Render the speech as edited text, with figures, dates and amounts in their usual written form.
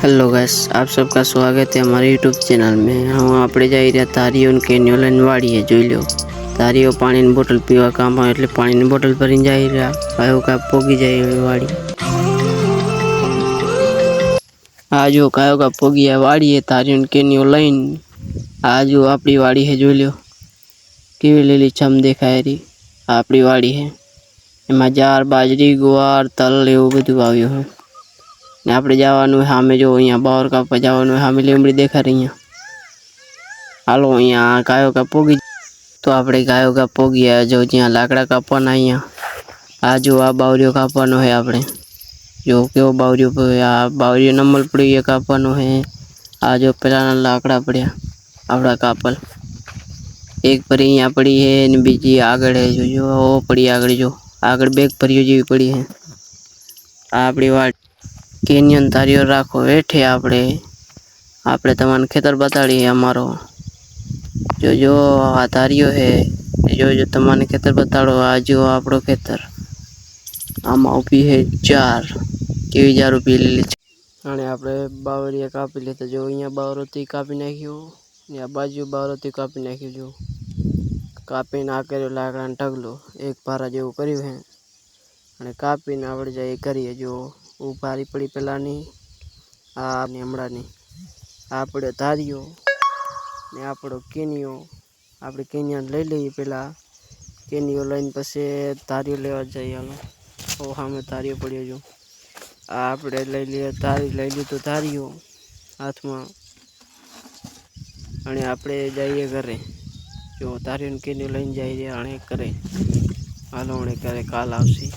Hello guys, आप सबका स्वागत है हमारे यूट्यूब चैनल में। हम આપણે જઈ રહ્યા તારીઓ કેનીઓ લઈને વાડીએ જોઈ લો। તારીઓ પાણીની બોટલ પીવા કામ આવે એટલે પાણીની બોટલ ભરીને જઈ રહ્યા। કાયો કા પોગી જાય વાડી। આ જો કાયો કા પોગી આ વાડીએ તારીઓ કેનીઓ લઈને। આ જો આપણી વાડી है જોઈ લો કેવી લીલીછમ દેખાય રહી। આપણી વાડી है એમાં જાર બાજરી ગુવાર તલ એવું બધું આવ્યું है। ने આપણે જવાનું સામે જો અહીંયા બાવર કાપવા જવાનું સામે લીમડી દેખા રહી અહીંયા। હાલો અહીંયા કાયો કા પોગી તો આપણે કાયો કા પોગી જો જ્યાં લાકડા કાપવાના અહીંયા। આ જો આ બાવરીઓ કાપવાનો है આપણે જો કેવો બાવરીઓ આ બાવરીઓ નંબર પડી એ કાપવાનો है। આ જો પેલાના લાકડા પડ્યા આપડા કાપલ એક પરી અહીંયા પડી है ને બીજી આગળ है જો ઓ પડી આગળ જો આગળ બેગ ભરીઓ જેવી પડી है। આ આપણી વાડી केनियन तारीओ राखो हेठे आपणे तमने खेतर बताड़ी अमारो जो जो आ तारीओ है जो जो तमने खेतर बताड़ो। आ जो आपड़ो खेतर आमा उभी है जार केवी जार उभी लीली अने आपणे बावरिया कापी लेता जो अहींया बावरोथी कापी नाख्यो ने आ बाजू बावरोथी कापी नाख्यो जो कापीने आ कर्यो लाकडानो ढगलो एक भारा जेवुं कर्युं है अने कापीने आपणे जाई करीए जो भारी पड़ी पेलानी आ हमणानी आपणे तारीओ ने आपणो केनियो आपणे केनिया लई लईए। पेला केनियो लईने पछी तारीओ लेवा जाईए। हालो ओ सामे तारीओ पड्यो जो आ आपणे लई लीए तारी लई लीधो तारीओ हाथमां अने आपणे जाईए घरे जो तारीओ केनियो लईने जाई रह्या अणे घरे। हालो अणे घरे काल आवशे।